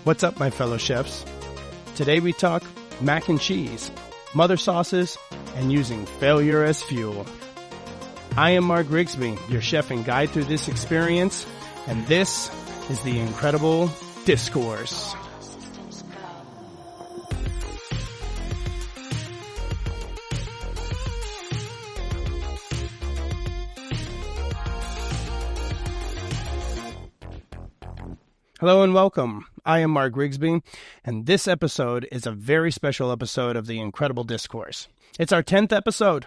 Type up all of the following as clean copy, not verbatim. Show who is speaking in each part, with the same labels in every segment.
Speaker 1: What's up, my fellow chefs? Today we talk mac and cheese, mother sauces, and using failure as fuel. I am Mark Grigsby, your chef and guide through this experience, and this is the Incredible Discourse. Hello and welcome. I am Mark Grigsby, and this episode is a very special episode of the Incredible Discourse. It's our 10th episode,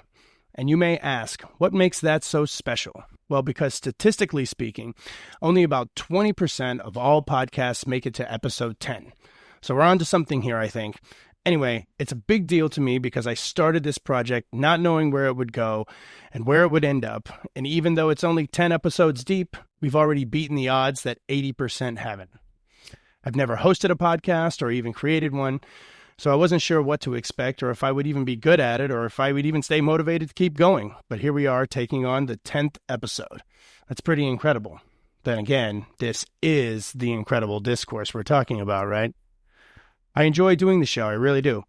Speaker 1: and you may ask, what makes that so special? Well, because statistically speaking, only about 20% of all podcasts make it to episode 10. So we're on to something here, I think. Anyway, it's a big deal to me because I started this project not knowing where it would go and where it would end up. And even though it's only 10 episodes deep, we've already beaten the odds that 80% haven't. I've never hosted a podcast or even created one, so I wasn't sure what to expect or if I would even be good at it or if I would even stay motivated to keep going. But here we are taking on the 10th episode. That's pretty incredible. Then again, this is the Incredible Discourse we're talking about, right? I enjoy doing the show, I really do.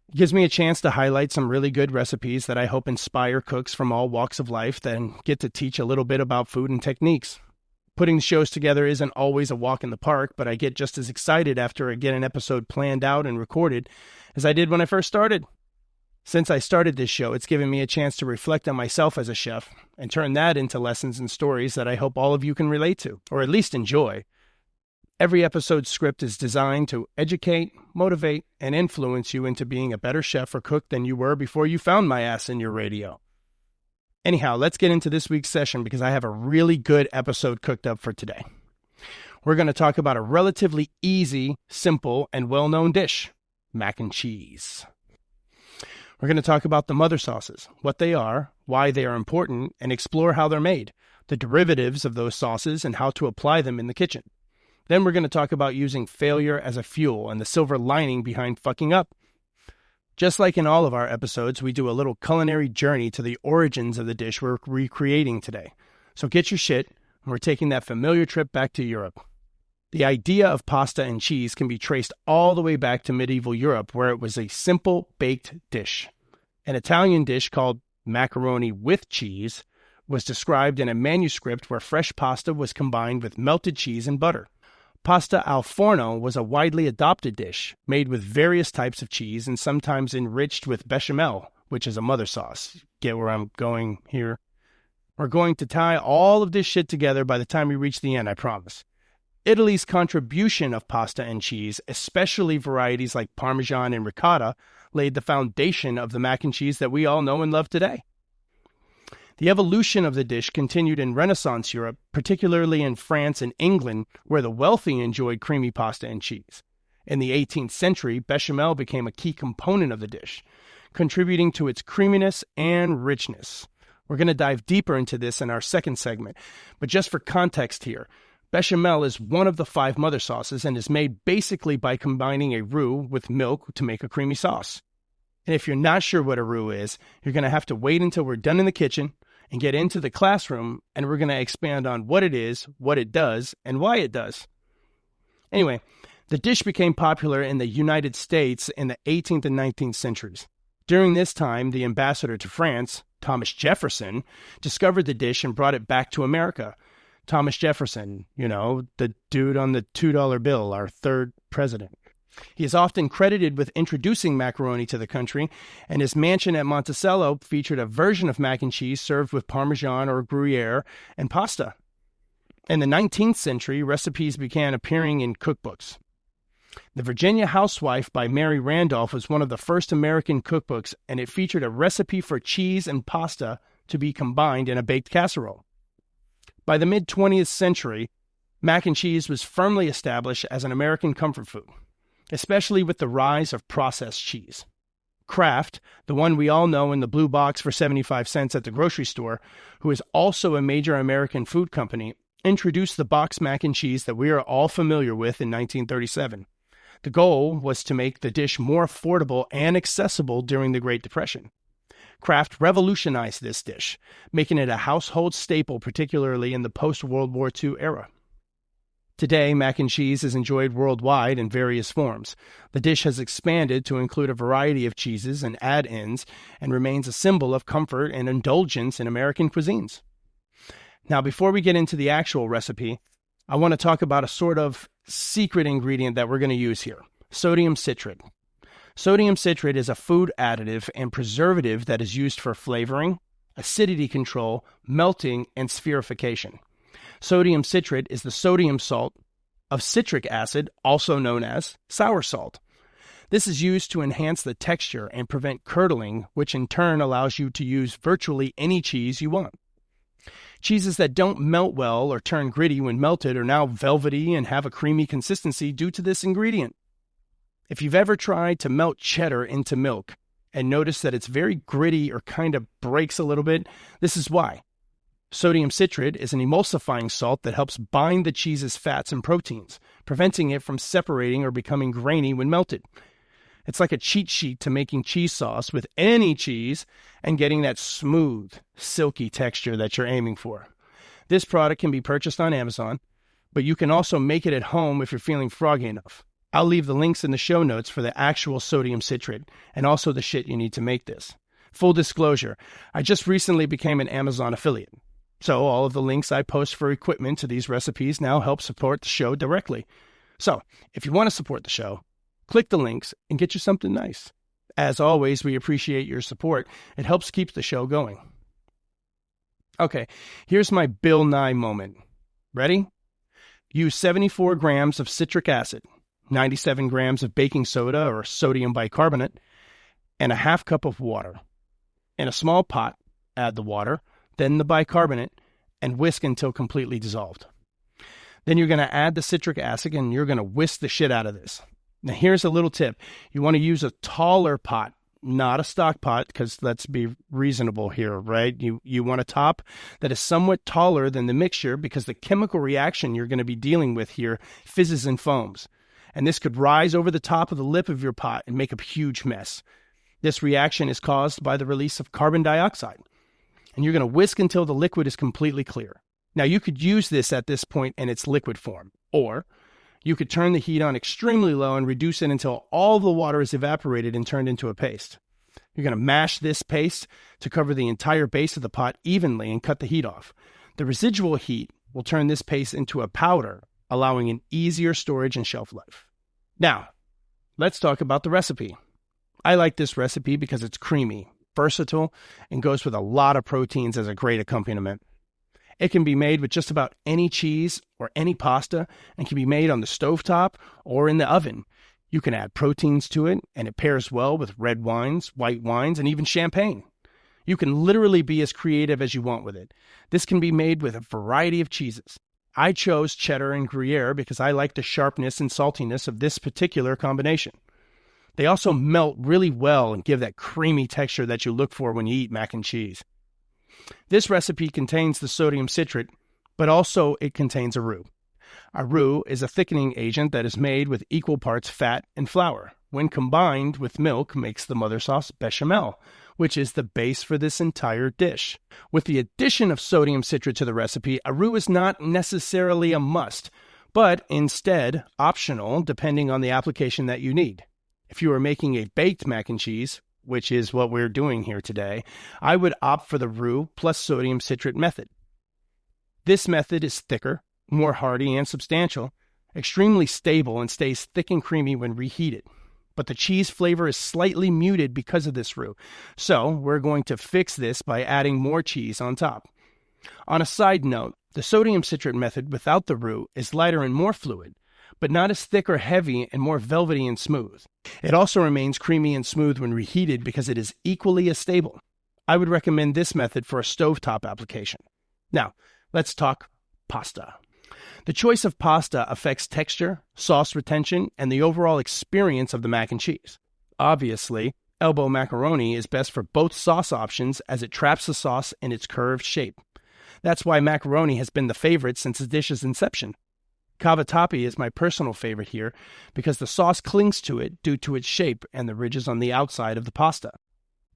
Speaker 1: It gives me a chance to highlight some really good recipes that I hope inspire cooks from all walks of life, then get to teach a little bit about food and techniques. Putting the shows together isn't always a walk in the park, but I get just as excited after I get an episode planned out and recorded as I did when I first started. Since I started this show, it's given me a chance to reflect on myself as a chef and turn that into lessons and stories that I hope all of you can relate to, or at least enjoy. Every episode script is designed to educate, motivate, and influence you into being a better chef or cook than you were before you found my ass in your radio. Anyhow, let's get into this week's session because I have a really good episode cooked up for today. We're going to talk about a relatively easy, simple, and well-known dish, mac and cheese. We're going to talk about the mother sauces, what they are, why they are important, and explore how they're made, the derivatives of those sauces, and how to apply them in the kitchen. Then we're going to talk about using failure as a fuel and the silver lining behind fucking up. Just like in all of our episodes, we do a little culinary journey to the origins of the dish we're recreating today. So get your shit, and we're taking that familiar trip back to Europe. The idea of pasta and cheese can be traced all the way back to medieval Europe, where it was a simple baked dish. An Italian dish called macaroni with cheese was described in a manuscript where fresh pasta was combined with melted cheese and butter. Pasta al forno was a widely adopted dish, made with various types of cheese and sometimes enriched with bechamel, which is a mother sauce. Get where I'm going here? We're going to tie all of this shit together by the time we reach the end, I promise. Italy's contribution of pasta and cheese, especially varieties like Parmesan and ricotta, laid the foundation of the mac and cheese that we all know and love today. The evolution of the dish continued in Renaissance Europe, particularly in France and England, where the wealthy enjoyed creamy pasta and cheese. In the 18th century, bechamel became a key component of the dish, contributing to its creaminess and richness. We're going to dive deeper into this in our second segment, but just for context here, bechamel is one of the 5 mother sauces and is made basically by combining a roux with milk to make a creamy sauce. And if you're not sure what a roux is, you're going to have to wait until we're done in the kitchen and get into the classroom, and we're going to expand on what it is, what it does, and why it does. Anyway, the dish became popular in the United States in the 18th and 19th centuries. During this time, the ambassador to France, Thomas Jefferson, discovered the dish and brought it back to America. Thomas Jefferson, the dude on the $2 bill, our third president. He is often credited with introducing macaroni to the country, and his mansion at Monticello featured a version of mac and cheese served with Parmesan or Gruyere and pasta. In the 19th century, recipes began appearing in cookbooks. The Virginia Housewife by Mary Randolph was one of the first American cookbooks, and it featured a recipe for cheese and pasta to be combined in a baked casserole. By the mid-20th century, mac and cheese was firmly established as an American comfort food, especially with the rise of processed cheese. Kraft, the one we all know in the blue box for 75 cents at the grocery store, who is also a major American food company, introduced the box mac and cheese that we are all familiar with in 1937. The goal was to make the dish more affordable and accessible during the Great Depression. Kraft revolutionized this dish, making it a household staple, particularly in the post-World War II era. Today, mac and cheese is enjoyed worldwide in various forms. The dish has expanded to include a variety of cheeses and add-ins and remains a symbol of comfort and indulgence in American cuisines. Now, before we get into the actual recipe, I want to talk about a sort of secret ingredient that we're going to use here, sodium citrate. Sodium citrate is a food additive and preservative that is used for flavoring, acidity control, melting, and spherification. Sodium citrate is the sodium salt of citric acid, also known as sour salt. This is used to enhance the texture and prevent curdling, which in turn allows you to use virtually any cheese you want. Cheeses that don't melt well or turn gritty when melted are now velvety and have a creamy consistency due to this ingredient. If you've ever tried to melt cheddar into milk and noticed that it's very gritty or kind of breaks a little bit, this is why. Sodium citrate is an emulsifying salt that helps bind the cheese's fats and proteins, preventing it from separating or becoming grainy when melted. It's like a cheat sheet to making cheese sauce with any cheese and getting that smooth, silky texture that you're aiming for. This product can be purchased on Amazon, but you can also make it at home if you're feeling froggy enough. I'll leave the links in the show notes for the actual sodium citrate and also the shit you need to make this. Full disclosure, I just recently became an Amazon affiliate. So all of the links I post for equipment to these recipes now help support the show directly. So if you want to support the show, click the links and get you something nice. As always, we appreciate your support. It helps keep the show going. Okay, here's my Bill Nye moment. Ready? Use 74 grams of citric acid, 97 grams of baking soda or sodium bicarbonate, and a half cup of water. In a small pot, add the water, then the bicarbonate, and whisk until completely dissolved. Then you're going to add the citric acid and you're going to whisk the shit out of this. Now here's a little tip. You want to use a taller pot, not a stock pot, because let's be reasonable here, right? You want a top that is somewhat taller than the mixture because the chemical reaction you're going to be dealing with here fizzes and foams. And this could rise over the top of the lip of your pot and make a huge mess. This reaction is caused by the release of carbon dioxide. And you're going to whisk until the liquid is completely clear. Now, you could use this at this point in its liquid form, or you could turn the heat on extremely low and reduce it until all the water is evaporated and turned into a paste. You're going to mash this paste to cover the entire base of the pot evenly and cut the heat off. The residual heat will turn this paste into a powder, allowing an easier storage and shelf life. Now, let's talk about the recipe. I like this recipe because it's creamy, versatile, and goes with a lot of proteins as a great accompaniment. It can be made with just about any cheese or any pasta and can be made on the stovetop or in the oven. You can add proteins to it, and it pairs well with red wines, white wines, and even champagne. You can literally be as creative as you want with it. This can be made with a variety of cheeses. I chose cheddar and Gruyere because I like the sharpness and saltiness of this particular combination. They also melt really well and give that creamy texture that you look for when you eat mac and cheese. This recipe contains the sodium citrate, but also it contains a roux. A roux is a thickening agent that is made with equal parts fat and flour. When combined with milk, makes the mother sauce bechamel, which is the base for this entire dish. With the addition of sodium citrate to the recipe, a roux is not necessarily a must, but instead optional depending on the application that you need. If you are making a baked mac and cheese, which is what we're doing here today, I would opt for the roux plus sodium citrate method. This method is thicker, more hearty and substantial, extremely stable, and stays thick and creamy when reheated. But the cheese flavor is slightly muted because of this roux, so we're going to fix this by adding more cheese on top. On a side note, the sodium citrate method without the roux is lighter and more fluid, but not as thick or heavy and more velvety and smooth. It also remains creamy and smooth when reheated because it is equally as stable. I would recommend this method for a stovetop application. Now, let's talk pasta. The choice of pasta affects texture, sauce retention, and the overall experience of the mac and cheese. Obviously, elbow macaroni is best for both sauce options as it traps the sauce in its curved shape. That's why macaroni has been the favorite since the dish's inception. Cavatappi is my personal favorite here because the sauce clings to it due to its shape and the ridges on the outside of the pasta.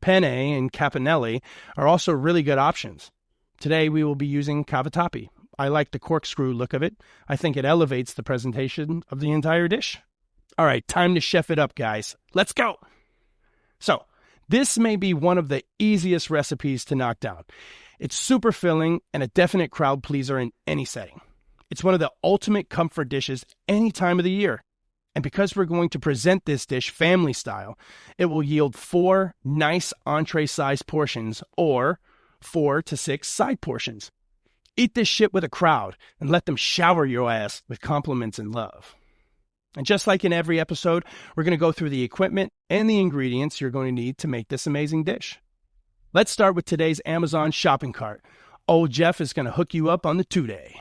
Speaker 1: Penne and caponelli are also really good options. Today we will be using cavatappi. I like the corkscrew look of it. I think it elevates the presentation of the entire dish. All right, time to chef it up, guys. Let's go. So, this may be one of the easiest recipes to knock down. It's super filling and a definite crowd pleaser in any setting. It's one of the ultimate comfort dishes any time of the year. And because we're going to present this dish family style, it will yield 4 nice entree-sized portions or 4 to 6 side portions. Eat this shit with a crowd and let them shower your ass with compliments and love. And just like in every episode, we're going to go through the equipment and the ingredients you're going to need to make this amazing dish. Let's start with today's Amazon shopping cart. Old Jeff is going to hook you up on the 2-day.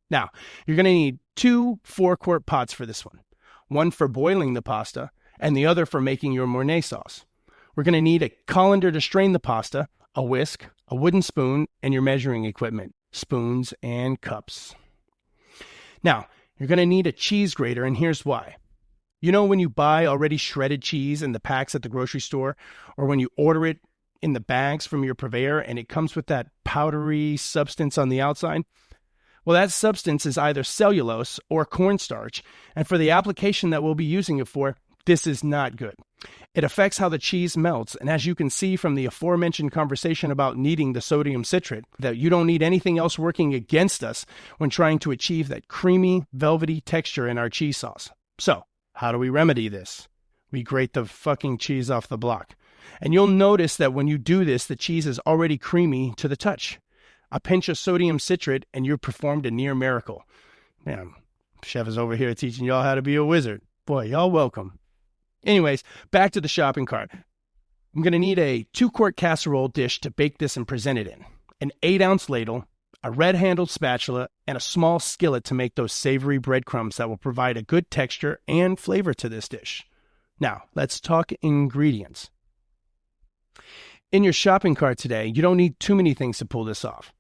Speaker 1: Now, you're going to need 2 4-quart pots for this one. One for boiling the pasta and the other for making your Mornay sauce. We're going to need a colander to strain the pasta, a whisk, a wooden spoon, and your measuring equipment, spoons and cups. Now, you're going to need a cheese grater, and here's why. You know when you buy already shredded cheese in the packs at the grocery store, or when you order it in the bags from your purveyor and it comes with that powdery substance on the outside? Well, that substance is either cellulose or cornstarch, and for the application that we'll be using it for, this is not good. It affects how the cheese melts, and as you can see from the aforementioned conversation about needing the sodium citrate, that you don't need anything else working against us when trying to achieve that creamy, velvety texture in our cheese sauce. So, how do we remedy this? We grate the fucking cheese off the block. And you'll notice that when you do this, the cheese is already creamy to the touch. A pinch of sodium citrate, and you've performed a near miracle. Man, Chef is over here teaching y'all how to be a wizard. Boy, y'all welcome. Anyways, back to the shopping cart. I'm going to need a 2-quart casserole dish to bake this and present it in, an 8-ounce ladle, a red-handled spatula, and a small skillet to make those savory breadcrumbs that will provide a good texture and flavor to this dish. Now, let's talk ingredients. In your shopping cart today, you don't need too many things to pull this off.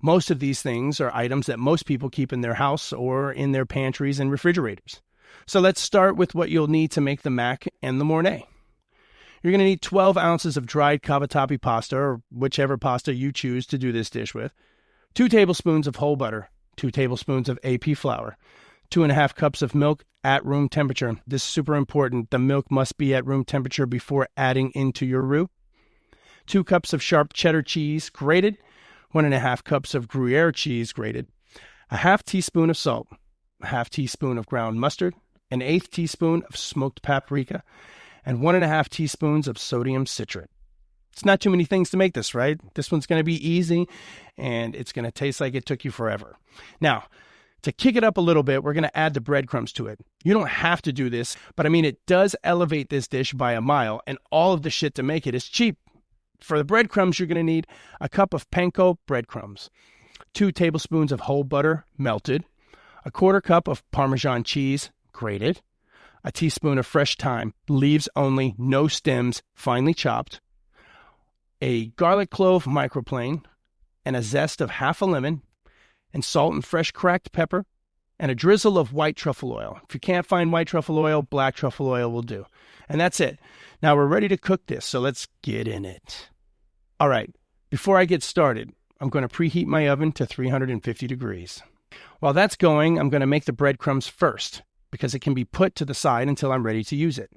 Speaker 1: Most of these things are items that most people keep in their house or in their pantries and refrigerators. So let's start with what you'll need to make the mac and the Mornay. You're going to need 12 ounces of dried Cavatappi pasta, or whichever pasta you choose to do this dish with, 2 tablespoons of whole butter, 2 tablespoons of AP flour, 2.5 cups of milk at room temperature. This is super important. The milk must be at room temperature before adding into your roux. 2 cups of sharp cheddar cheese grated, 1.5 cups of Gruyere cheese grated, a half teaspoon of salt, a half teaspoon of ground mustard, an 1/8 teaspoon of smoked paprika, and 1.5 teaspoons of sodium citrate. It's not too many things to make this, right? This one's going to be easy, and it's going to taste like it took you forever. Now, to kick it up a little bit, we're going to add the breadcrumbs to it. You don't have to do this, but I mean, it does elevate this dish by a mile, and all of the shit to make it is cheap. For the breadcrumbs, you're going to need a cup of panko breadcrumbs, 2 tablespoons of whole butter melted, a 1/4 cup of Parmesan cheese grated, a teaspoon of fresh thyme, leaves only, no stems, finely chopped, a garlic clove microplane, and a zest of half a lemon, and salt and fresh cracked pepper, and a drizzle of white truffle oil. If you can't find white truffle oil, black truffle oil will do. And that's it. Now we're ready to cook this, so let's get in it. All right, before I get started, I'm going to preheat my oven to 350 degrees. While that's going, I'm going to make the breadcrumbs first, because it can be put to the side until I'm ready to use it.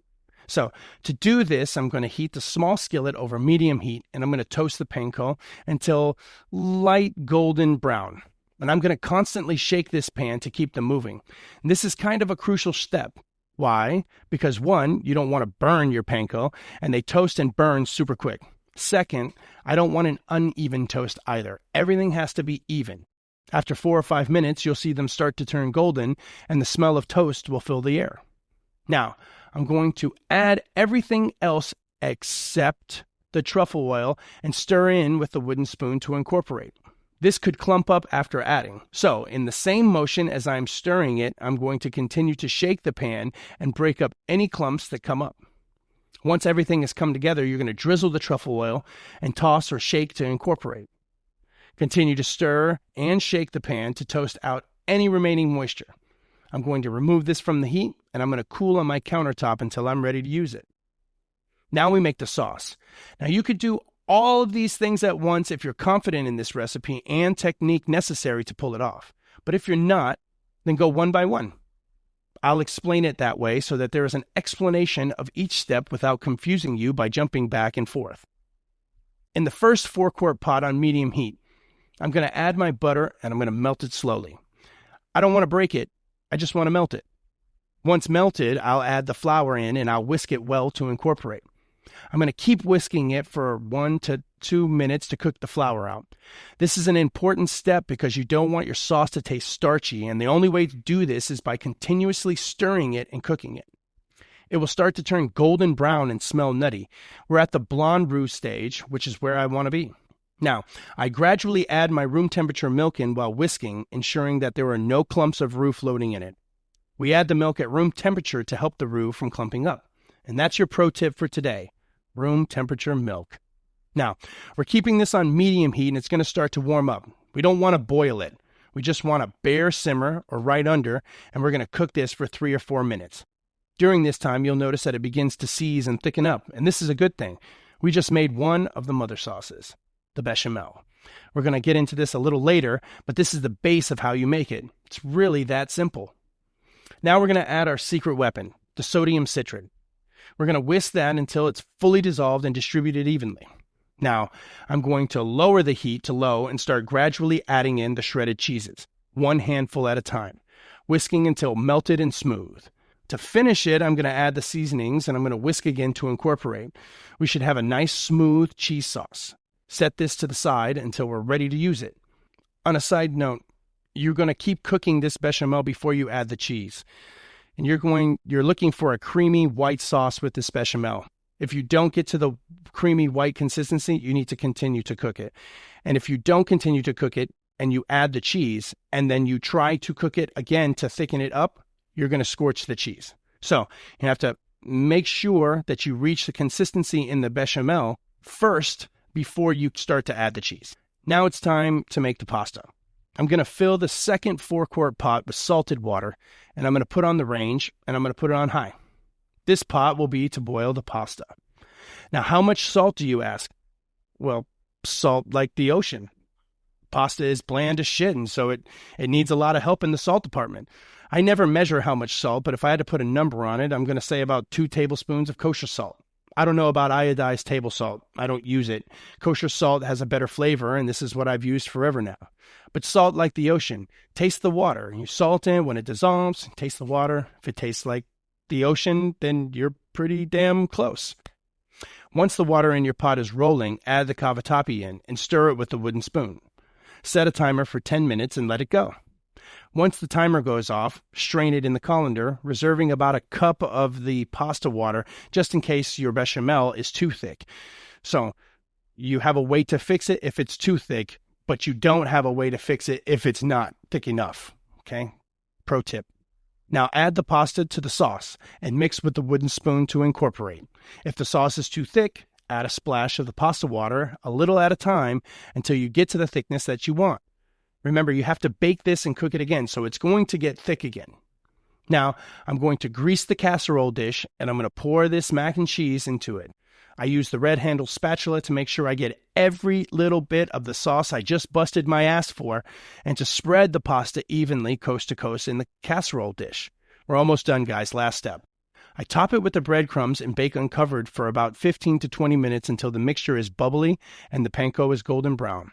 Speaker 1: So to do this, I'm going to heat the small skillet over medium heat, and I'm going to toast the panko until light golden brown. And I'm going to constantly shake this pan to keep them moving. And this is kind of a crucial step. Why? Because 1, you don't want to burn your panko, and they toast and burn super quick. Second, I don't want an uneven toast either. Everything has to be even. After 4 or 5 minutes, you'll see them start to turn golden, and the smell of toast will fill the air. Now, I'm going to add everything else except the truffle oil and stir in with the wooden spoon to incorporate. This could clump up after adding. So, in the same motion as I'm stirring it, I'm going to continue to shake the pan and break up any clumps that come up. Once everything has come together, you're going to drizzle the truffle oil and toss or shake to incorporate. Continue to stir and shake the pan to toast out any remaining moisture. I'm going to remove this from the heat, and I'm going to cool on my countertop until I'm ready to use it. Now we make the sauce. Now you could do all of these things at once if you're confident in this recipe and technique necessary to pull it off. But if you're not, then go one by one. I'll explain it that way so that there is an explanation of each step without confusing you by jumping back and forth. In the first 4-quart pot on medium heat, I'm going to add my butter and I'm going to melt it slowly. I don't want to break it, I just want to melt it. Once melted, I'll add the flour in and I'll whisk it well to incorporate. I'm going to keep whisking it for 1 to 2 minutes to cook the flour out. This is an important step because you don't want your sauce to taste starchy, and the only way to do this is by continuously stirring it and cooking it. It will start to turn golden brown and smell nutty. We're at the blonde roux stage, which is where I want to be. Now, I gradually add my room temperature milk in while whisking, ensuring that there are no clumps of roux floating in it. We add the milk at room temperature to help the roux from clumping up. And that's your pro tip for today. Room temperature milk. Now, we're keeping this on medium heat and it's going to start to warm up. We don't want to boil it. We just want a bare simmer or right under, and we're going to cook this for 3 or 4 minutes. During this time, you'll notice that it begins to seize and thicken up, and this is a good thing. We just made one of the mother sauces, the bechamel. We're going to get into this a little later, but this is the base of how you make it. It's really that simple. Now we're going to add our secret weapon, the sodium citrate. We're going to whisk that until it's fully dissolved and distributed evenly. Now, I'm going to lower the heat to low and start gradually adding in the shredded cheeses, 1 handful at a time, whisking until melted and smooth. To finish it, I'm going to add the seasonings and I'm going to whisk again to incorporate. We should have a nice smooth cheese sauce. Set this to the side until we're ready to use it. On a side note, you're going to keep cooking this bechamel before you add the cheese. And you're looking for a creamy white sauce with this bechamel. If you don't get to the creamy white consistency, you need to continue to cook it. And if you don't continue to cook it and you add the cheese and then you try to cook it again to thicken it up, you're going to scorch the cheese. So you have to make sure that you reach the consistency in the bechamel first before you start to add the cheese. Now it's time to make the pasta. I'm going to fill the second 4-quart pot with salted water, and I'm going to put on the range, and I'm going to put it on high. This pot will be to boil the pasta. Now, how much salt do you ask? Well, salt like the ocean. Pasta is bland as shit, and so it needs a lot of help in the salt department. I never measure how much salt, but if I had to put a number on it, I'm going to say about 2 tablespoons of kosher salt. I don't know about iodized table salt. I don't use it. Kosher salt has a better flavor, and this is what I've used forever now. But salt like the ocean. Taste the water. You salt in when it dissolves. Taste the water. If it tastes like the ocean, then you're pretty damn close. Once the water in your pot is rolling, add the cavatappi in and stir it with a wooden spoon. Set a timer for 10 minutes and let it go. Once the timer goes off, strain it in the colander, reserving about a cup of the pasta water just in case your bechamel is too thick. So you have a way to fix it if it's too thick, but you don't have a way to fix it if it's not thick enough. Okay? Pro tip. Now add the pasta to the sauce and mix with the wooden spoon to incorporate. If the sauce is too thick, add a splash of the pasta water a little at a time until you get to the thickness that you want. Remember, you have to bake this and cook it again, so it's going to get thick again. Now, I'm going to grease the casserole dish, and I'm going to pour this mac and cheese into it. I use the red handle spatula to make sure I get every little bit of the sauce I just busted my ass for, and to spread the pasta evenly coast to coast in the casserole dish. We're almost done, guys. Last step. I top it with the breadcrumbs and bake uncovered for about 15 to 20 minutes until the mixture is bubbly and the panko is golden brown.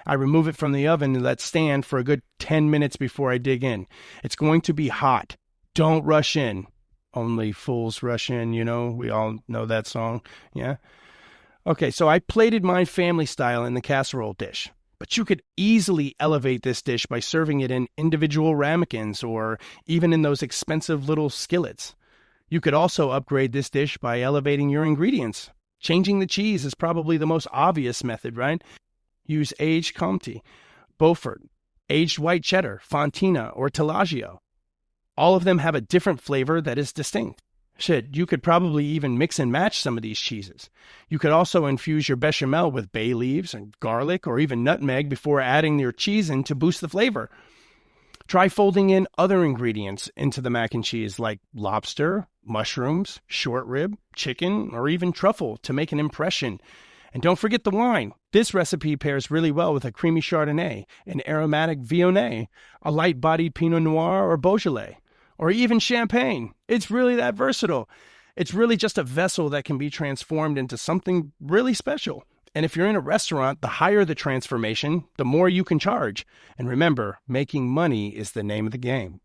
Speaker 1: I remove it from the oven and let stand for a good 10 minutes before I dig in. It's going to be hot. Don't rush in. Only fools rush in, you know. We all know that song. Yeah? Okay, so I plated mine family style in the casserole dish. But you could easily elevate this dish by serving it in individual ramekins or even in those expensive little skillets. You could also upgrade this dish by elevating your ingredients. Changing the cheese is probably the most obvious method, right? Use aged Comté, Beaufort, aged white cheddar, Fontina, or Telaggio. All of them have a different flavor that is distinct. Shit, you could probably even mix and match some of these cheeses. You could also infuse your bechamel with bay leaves and garlic or even nutmeg before adding your cheese in to boost the flavor. Try folding in other ingredients into the mac and cheese like lobster, mushrooms, short rib, chicken, or even truffle to make an impression. And don't forget the wine. This recipe pairs really well with a creamy Chardonnay, an aromatic Viognier, a light-bodied Pinot Noir or Beaujolais, or even Champagne. It's really that versatile. It's really just a vessel that can be transformed into something really special. And if you're in a restaurant, the higher the transformation, the more you can charge. And remember, making money is the name of the game.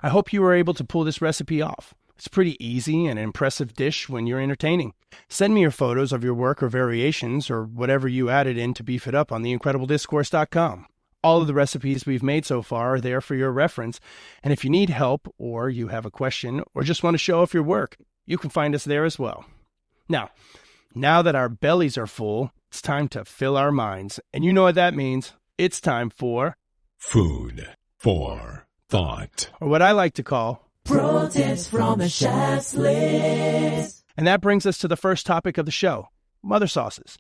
Speaker 1: I hope you were able to pull this recipe off. It's pretty easy and an impressive dish when you're entertaining. Send me your photos of your work or variations or whatever you added in to beef it up on theincrediblediscourse.com. All of the recipes we've made so far are there for your reference, and if you need help or you have a question or just want to show off your work, you can find us there as well. Now that our bellies are full, it's time to fill our minds, and you know what that means. It's time for
Speaker 2: Food for Thought,
Speaker 1: or what I like to call
Speaker 3: Protest from the Chef's List.
Speaker 1: And that brings us to the first topic of the show, mother sauces.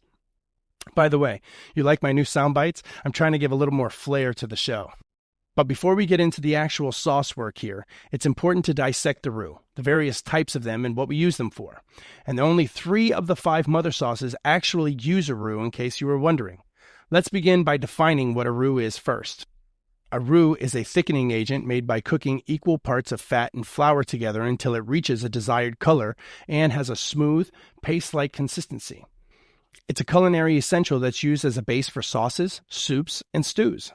Speaker 1: By the way, you like my new sound bites? I'm trying to give a little more flair to the show. But before we get into the actual sauce work here, it's important to dissect the roux, the various types of them and what we use them for. And only 3 of the 5 mother sauces actually use a roux, in case you were wondering. Let's begin by defining what a roux is first. A roux is a thickening agent made by cooking equal parts of fat and flour together until it reaches a desired color and has a smooth, paste-like consistency. It's a culinary essential that's used as a base for sauces, soups, and stews.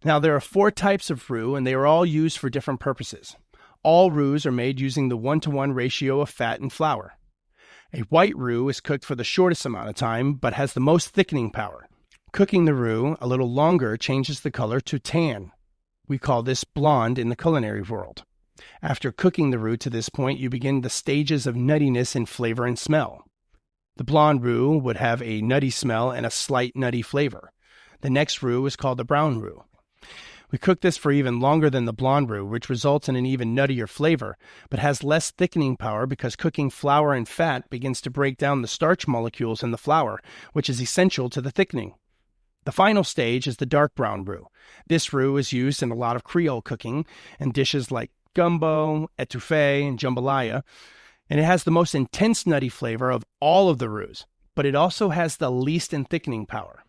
Speaker 1: Now, there are 4 types of roux, and they are all used for different purposes. All roux are made using the 1-to-1 ratio of fat and flour. A white roux is cooked for the shortest amount of time, but has the most thickening power. Cooking the roux a little longer changes the color to tan. We call this blonde in the culinary world. After cooking the roux to this point, you begin the stages of nuttiness in flavor and smell. The blonde roux would have a nutty smell and a slight nutty flavor. The next roux is called the brown roux. We cook this for even longer than the blonde roux, which results in an even nuttier flavor, but has less thickening power because cooking flour and fat begins to break down the starch molecules in the flour, which is essential to the thickening. The final stage is the dark brown roux. This roux is used in a lot of Creole cooking and dishes like gumbo, etouffee, and jambalaya, and it has the most intense nutty flavor of all of the roux, but it also has the least in thickening power.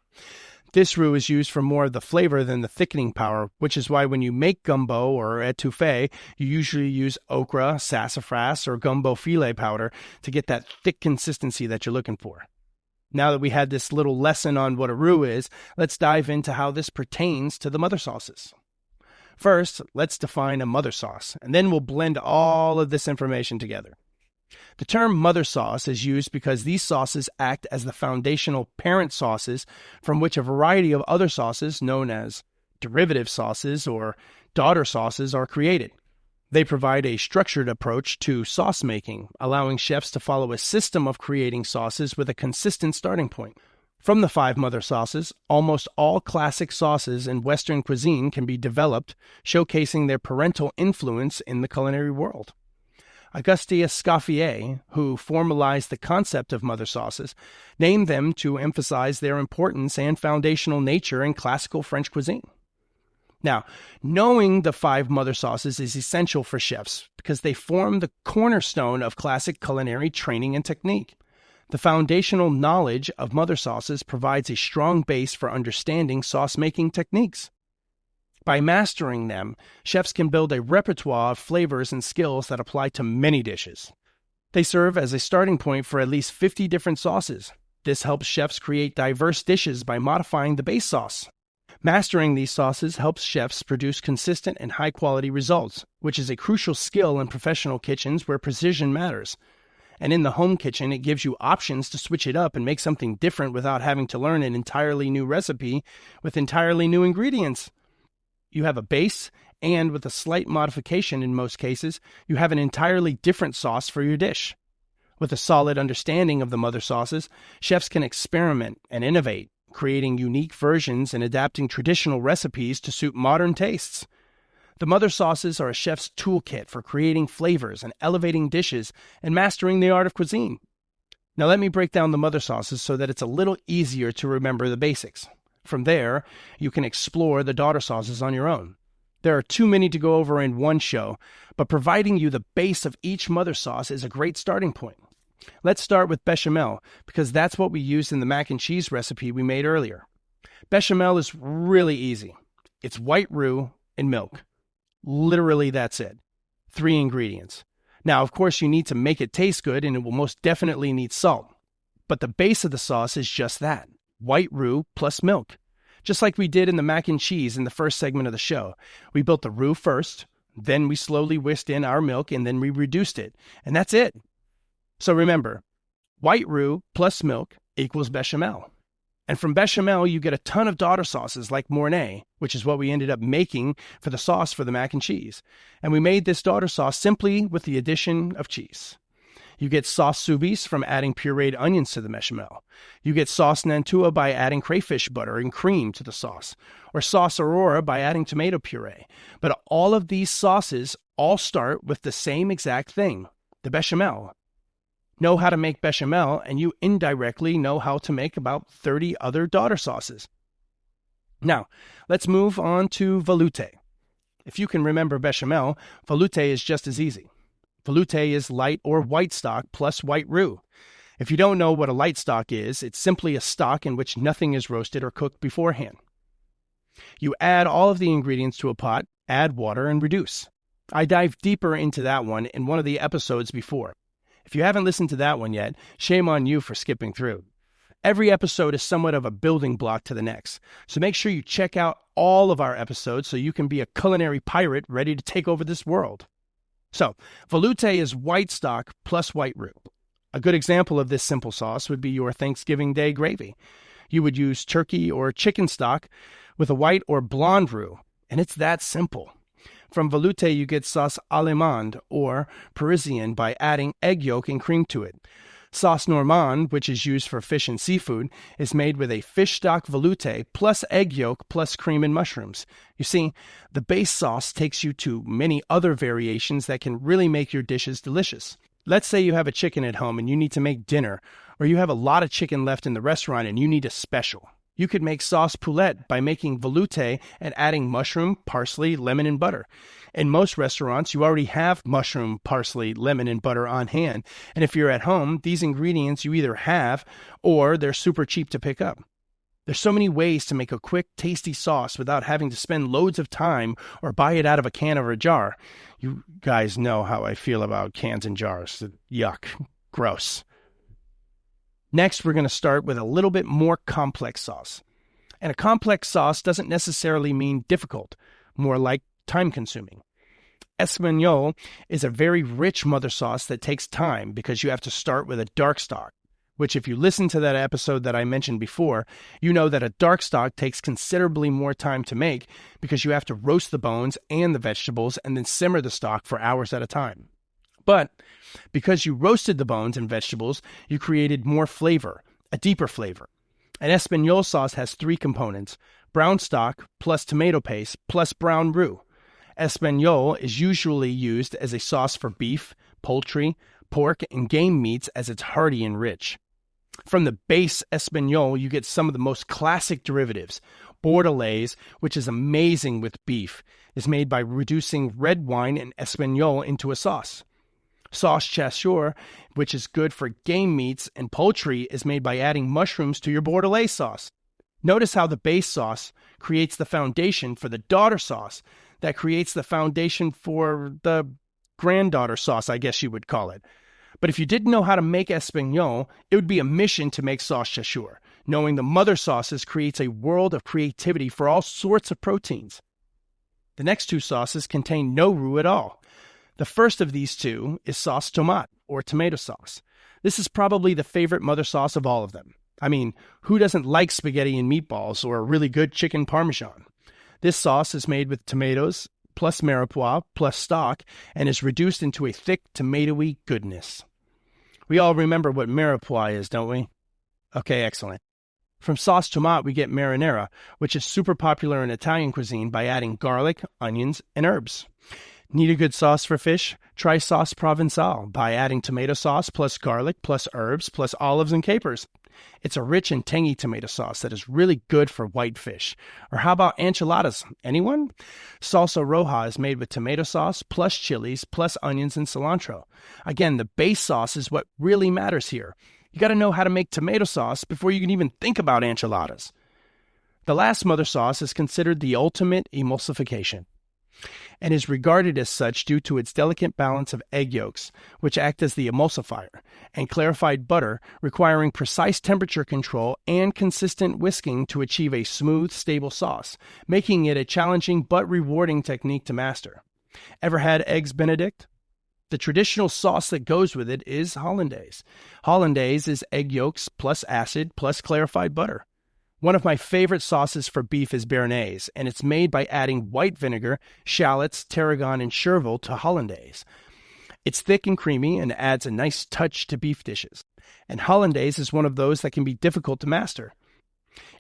Speaker 1: This roux is used for more of the flavor than the thickening power, which is why when you make gumbo or etouffee, you usually use okra, sassafras, or gumbo filet powder to get that thick consistency that you're looking for. Now that we had this little lesson on what a roux is, let's dive into how this pertains to the mother sauces. First, let's define a mother sauce, and then we'll blend all of this information together. The term mother sauce is used because these sauces act as the foundational parent sauces from which a variety of other sauces, known as derivative sauces or daughter sauces, are created. They provide a structured approach to sauce making, allowing chefs to follow a system of creating sauces with a consistent starting point. From the 5 mother sauces, almost all classic sauces in Western cuisine can be developed, showcasing their parental influence in the culinary world. Auguste Escoffier, who formalized the concept of mother sauces, named them to emphasize their importance and foundational nature in classical French cuisine. Now, knowing the 5 mother sauces is essential for chefs because they form the cornerstone of classic culinary training and technique. The foundational knowledge of mother sauces provides a strong base for understanding sauce-making techniques. By mastering them, chefs can build a repertoire of flavors and skills that apply to many dishes. They serve as a starting point for at least 50 different sauces. This helps chefs create diverse dishes by modifying the base sauce. Mastering these sauces helps chefs produce consistent and high-quality results, which is a crucial skill in professional kitchens where precision matters. And in the home kitchen, it gives you options to switch it up and make something different without having to learn an entirely new recipe with entirely new ingredients. You have a base, and with a slight modification in most cases, you have an entirely different sauce for your dish. With a solid understanding of the mother sauces, chefs can experiment and innovate, creating unique versions and adapting traditional recipes to suit modern tastes. The mother sauces are a chef's toolkit for creating flavors and elevating dishes and mastering the art of cuisine. Now let me break down the mother sauces so that it's a little easier to remember the basics. From there, you can explore the daughter sauces on your own. There are too many to go over in one show, but providing you the base of each mother sauce is a great starting point. Let's start with bechamel, because that's what we used in the mac and cheese recipe we made earlier. Bechamel is really easy. It's white roux and milk. Literally, that's it. 3 ingredients. Now, of course, you need to make it taste good, and it will most definitely need salt. But the base of the sauce is just that, white roux plus milk. Just like we did in the mac and cheese in the first segment of the show. We built the roux first, then we slowly whisked in our milk, and then we reduced it. And that's it. So remember, white roux plus milk equals bechamel. And from bechamel, you get a ton of daughter sauces like Mornay, which is what we ended up making for the sauce for the mac and cheese. And we made this daughter sauce simply with the addition of cheese. You get sauce soubise from adding pureed onions to the bechamel. You get sauce Nantua by adding crayfish butter and cream to the sauce, or sauce Aurora by adding tomato puree. But all of these sauces all start with the same exact thing, the bechamel. Know how to make bechamel, and you indirectly know how to make about 30 other daughter sauces. Now, let's move on to velouté. If you can remember bechamel, velouté is just as easy. Velouté is light or white stock plus white roux. If you don't know what a light stock is, it's simply a stock in which nothing is roasted or cooked beforehand. You add all of the ingredients to a pot, add water, and reduce. I dive deeper into that one in one of the episodes before. If you haven't listened to that one yet, shame on you for skipping through. Every episode is somewhat of a building block to the next, so make sure you check out all of our episodes so you can be a culinary pirate ready to take over this world. So, velouté is white stock plus white roux. A good example of this simple sauce would be your Thanksgiving Day gravy. You would use turkey or chicken stock with a white or blonde roux, and it's that simple. From velouté, you get sauce allemande or Parisian by adding egg yolk and cream to it. Sauce normande, which is used for fish and seafood, is made with a fish stock velouté plus egg yolk plus cream and mushrooms. You see, the base sauce takes you to many other variations that can really make your dishes delicious. Let's say you have a chicken at home and you need to make dinner, or you have a lot of chicken left in the restaurant and you need a special. You could make sauce poulette by making velouté and adding mushroom, parsley, lemon, and butter. In most restaurants, you already have mushroom, parsley, lemon, and butter on hand. And if you're at home, these ingredients you either have or they're super cheap to pick up. There's so many ways to make a quick, tasty sauce without having to spend loads of time or buy it out of a can or a jar. You guys know how I feel about cans and jars. Yuck. Gross. Next, we're going to start with a little bit more complex sauce. And a complex sauce doesn't necessarily mean difficult, more like time-consuming. Espagnole is a very rich mother sauce that takes time because you have to start with a dark stock, which if you listen to that episode that I mentioned before, you know that a dark stock takes considerably more time to make because you have to roast the bones and the vegetables and then simmer the stock for hours at a time. But because you roasted the bones and vegetables, you created more flavor, a deeper flavor. An Espagnole sauce has 3 components: brown stock plus tomato paste plus brown roux. Espagnole is usually used as a sauce for beef, poultry, pork, and game meats as it's hearty and rich. From the base Espagnole, you get some of the most classic derivatives. Bordelaise, which is amazing with beef, is made by reducing red wine and Espagnole into a sauce. Sauce chasseur, which is good for game meats and poultry, is made by adding mushrooms to your Bordelaise sauce. Notice how the base sauce creates the foundation for the daughter sauce that creates the foundation for the granddaughter sauce, I guess you would call it. But if you didn't know how to make Espagnole, it would be a mission to make sauce chasseur. Knowing the mother sauces creates a world of creativity for all sorts of proteins. The next 2 sauces contain no roux at all. The first of these 2 is sauce tomate, or tomato sauce. This is probably the favorite mother sauce of all of them. I mean, who doesn't like spaghetti and meatballs or a really good chicken parmesan? This sauce is made with tomatoes plus mirepoix plus stock and is reduced into a thick tomatoey goodness. We all remember what mirepoix is, don't we? Okay, excellent. From sauce tomate, we get marinara, which is super popular in Italian cuisine by adding garlic, onions, and herbs. Need a good sauce for fish? Try sauce provençale by adding tomato sauce plus garlic plus herbs plus olives and capers. It's a rich and tangy tomato sauce that is really good for whitefish. Or how about enchiladas? Anyone? Salsa roja is made with tomato sauce plus chilies plus onions and cilantro. Again, the base sauce is what really matters here. You got to know how to make tomato sauce before you can even think about enchiladas. The last mother sauce is considered the ultimate emulsification and is regarded as such due to its delicate balance of egg yolks, which act as the emulsifier, and clarified butter, requiring precise temperature control and consistent whisking to achieve a smooth, stable sauce, making it a challenging but rewarding technique to master. Ever had Eggs Benedict? The traditional sauce that goes with it is hollandaise. Hollandaise is egg yolks plus acid plus clarified butter. One of my favorite sauces for beef is béarnaise, and it's made by adding white vinegar, shallots, tarragon, and chervil to hollandaise. It's thick and creamy and adds a nice touch to beef dishes. And hollandaise is one of those that can be difficult to master.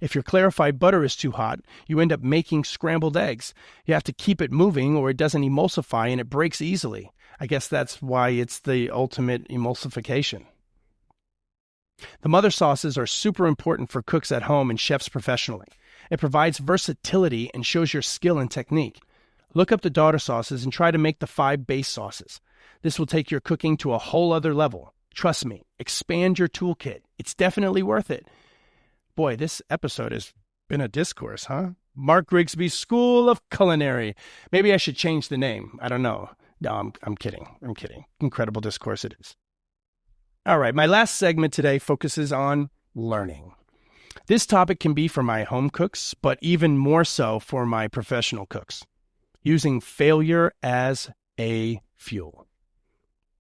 Speaker 1: If your clarified butter is too hot, you end up making scrambled eggs. You have to keep it moving or it doesn't emulsify and it breaks easily. I guess that's why it's the ultimate emulsification. The mother sauces are super important for cooks at home and chefs professionally. It provides versatility and shows your skill and technique. Look up the daughter sauces and try to make the 5 base sauces. This will take your cooking to a whole other level. Trust me, expand your toolkit. It's definitely worth it. Boy, this episode has been a discourse, huh? Mark Grigsby's School of Culinary. Maybe I should change the name. I don't know. No, I'm kidding. Incredible Discourse it is. All right, my last segment today focuses on learning. This topic can be for my home cooks, but even more so for my professional cooks. Using failure as a fuel.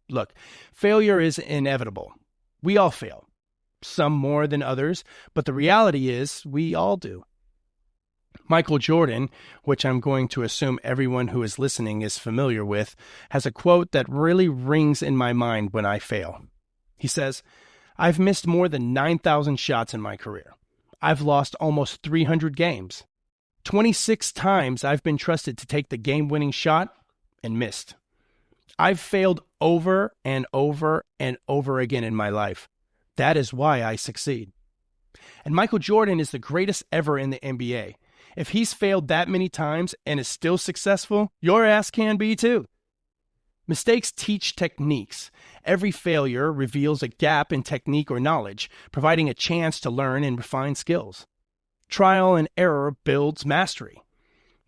Speaker 1: Look, failure is inevitable. We all fail. Some more than others, but the reality is we all do. Michael Jordan, which I'm going to assume everyone who is listening is familiar with, has a quote that really rings in my mind when I fail. He says, "I've missed more than 9,000 shots in my career. I've lost almost 300 games. 26 times I've been trusted to take the game-winning shot and missed. I've failed over and over and over again in my life. That is why I succeed." And Michael Jordan is the greatest ever in the NBA. If he's failed that many times and is still successful, your ass can be too. Mistakes teach techniques. Every failure reveals a gap in technique or knowledge, providing a chance to learn and refine skills. Trial and error builds mastery.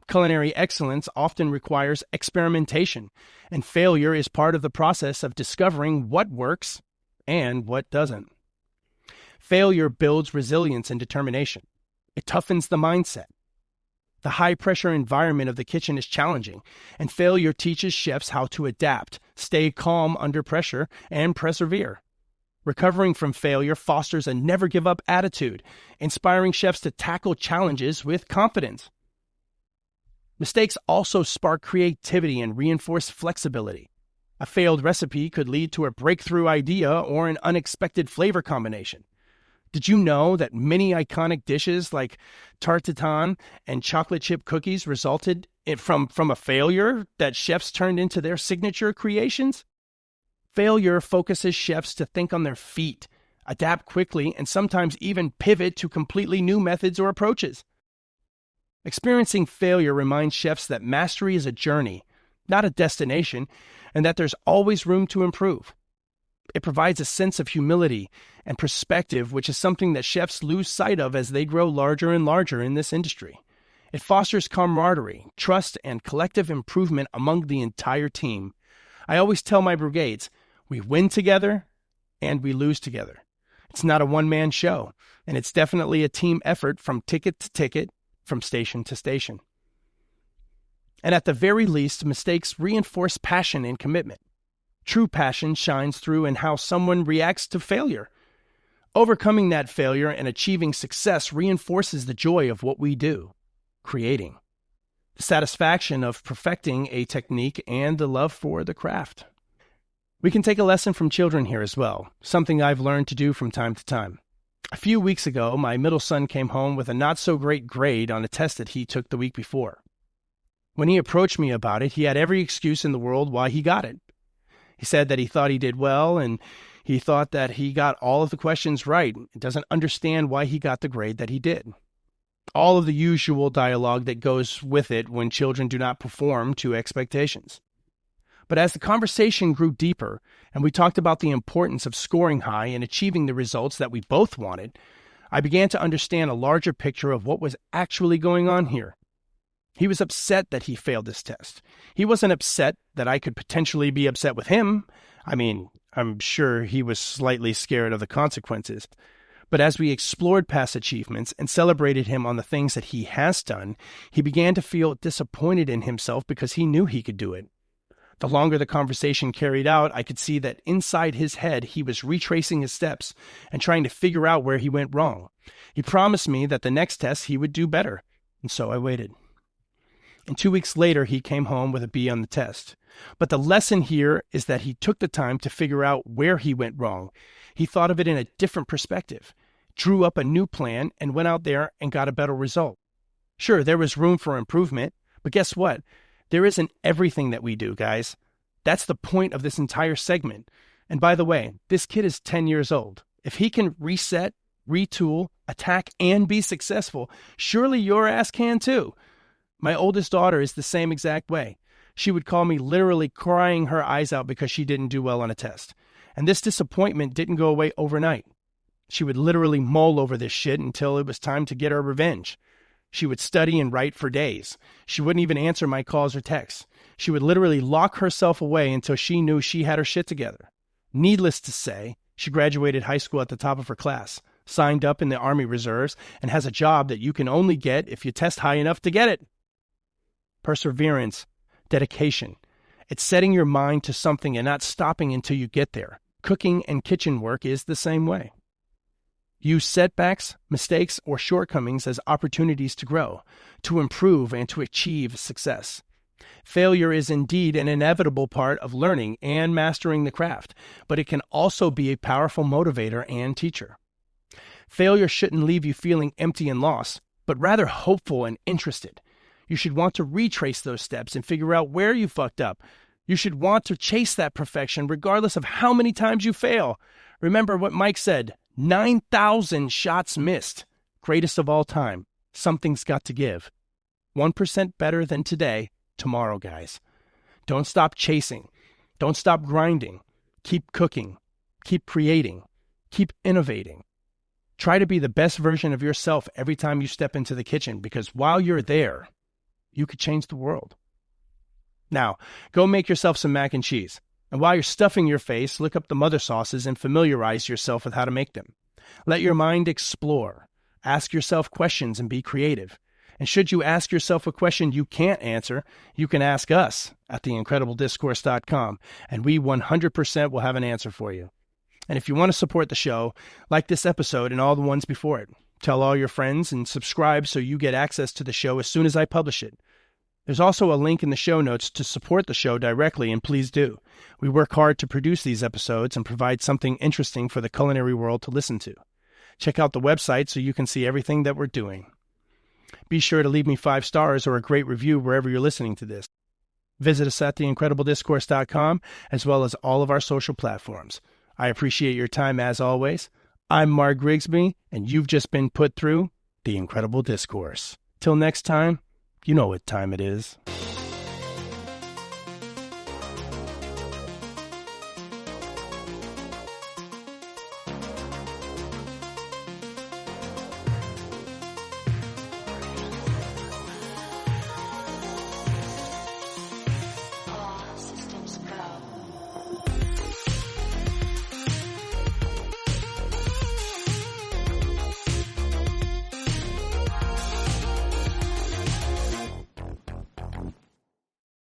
Speaker 1: Culinary excellence often requires experimentation, and failure is part of the process of discovering what works and what doesn't. Failure builds resilience and determination. It toughens the mindset. The high-pressure environment of the kitchen is challenging, and failure teaches chefs how to adapt, stay calm under pressure, and persevere. Recovering from failure fosters a never-give-up attitude, inspiring chefs to tackle challenges with confidence. Mistakes also spark creativity and reinforce flexibility. A failed recipe could lead to a breakthrough idea or an unexpected flavor combination. Did you know that many iconic dishes like tarte tatin and chocolate chip cookies resulted from a failure that chefs turned into their signature creations? Failure focuses chefs to think on their feet, adapt quickly, and sometimes even pivot to completely new methods or approaches. Experiencing failure reminds chefs that mastery is a journey, not a destination, and that there's always room to improve. It provides a sense of humility and perspective, which is something that chefs lose sight of as they grow larger and larger in this industry. It fosters camaraderie, trust, and collective improvement among the entire team. I always tell my brigades, we win together and we lose together. It's not a one-man show, and it's definitely a team effort from ticket to ticket, from station to station. And at the very least, mistakes reinforce passion and commitment. True passion shines through in how someone reacts to failure. Overcoming that failure and achieving success reinforces the joy of what we do, creating, the satisfaction of perfecting a technique, and the love for the craft. We can take a lesson from children here as well, something I've learned to do from time to time. A few weeks ago, my middle son came home with a not-so-great grade on a test that he took the week before. When he approached me about it, he had every excuse in the world why he got it. He said that he thought he did well, and he thought that he got all of the questions right. He doesn't understand why he got the grade that he did. All of the usual dialogue that goes with it when children do not perform to expectations. But as the conversation grew deeper, and we talked about the importance of scoring high and achieving the results that we both wanted, I began to understand a larger picture of what was actually going on here. He was upset that he failed this test. He wasn't upset that I could potentially be upset with him. I mean, I'm sure he was slightly scared of the consequences. But as we explored past achievements and celebrated him on the things that he has done, he began to feel disappointed in himself because he knew he could do it. The longer the conversation carried out, I could see that inside his head he was retracing his steps and trying to figure out where he went wrong. He promised me that the next test he would do better, and so I waited. And 2 weeks later, he came home with a B on the test. But the lesson here is that he took the time to figure out where he went wrong. He thought of it in a different perspective, drew up a new plan, and went out there and got a better result. Sure, there was room for improvement, but guess what? There isn't everything that we do, guys. That's the point of this entire segment. And by the way, this kid is 10 years old. If he can reset, retool, attack, and be successful, surely your ass can too. My oldest daughter is the same exact way. She would call me literally crying her eyes out because she didn't do well on a test. And this disappointment didn't go away overnight. She would literally mull over this shit until it was time to get her revenge. She would study and write for days. She wouldn't even answer my calls or texts. She would literally lock herself away until she knew she had her shit together. Needless to say, she graduated high school at the top of her class, signed up in the Army Reserves, and has a job that you can only get if you test high enough to get it. Perseverance, dedication. It's setting your mind to something and not stopping until you get there. Cooking and kitchen work is the same way. Use setbacks, mistakes, or shortcomings as opportunities to grow, to improve, and to achieve success. Failure is indeed an inevitable part of learning and mastering the craft, but it can also be a powerful motivator and teacher. Failure shouldn't leave you feeling empty and lost, but rather hopeful and interested. You should want to retrace those steps and figure out where you fucked up. You should want to chase that perfection regardless of how many times you fail. Remember what Mike said, 9,000 shots missed. Greatest of all time. Something's got to give. 1% better than today, tomorrow, guys. Don't stop chasing. Don't stop grinding. Keep cooking. Keep creating. Keep innovating. Try to be the best version of yourself every time you step into the kitchen, because while you're there, you could change the world. Now, go make yourself some mac and cheese. And while you're stuffing your face, look up the mother sauces and familiarize yourself with how to make them. Let your mind explore. Ask yourself questions and be creative. And should you ask yourself a question you can't answer, you can ask us at theincrediblediscourse.com, and we 100% will have an answer for you. And if you want to support the show, like this episode and all the ones before it, tell all your friends and subscribe so you get access to the show as soon as I publish it. There's also a link in the show notes to support the show directly, and please do. We work hard to produce these episodes and provide something interesting for the culinary world to listen to. Check out the website so you can see everything that we're doing. Be sure to leave me 5 stars or a great review wherever you're listening to this. Visit us at theincrediblediscourse.com as well as all of our social platforms. I appreciate your time as always. I'm Mark Grigsby, and you've just been put through The Incredible Discourse. Till next time, you know what time it is.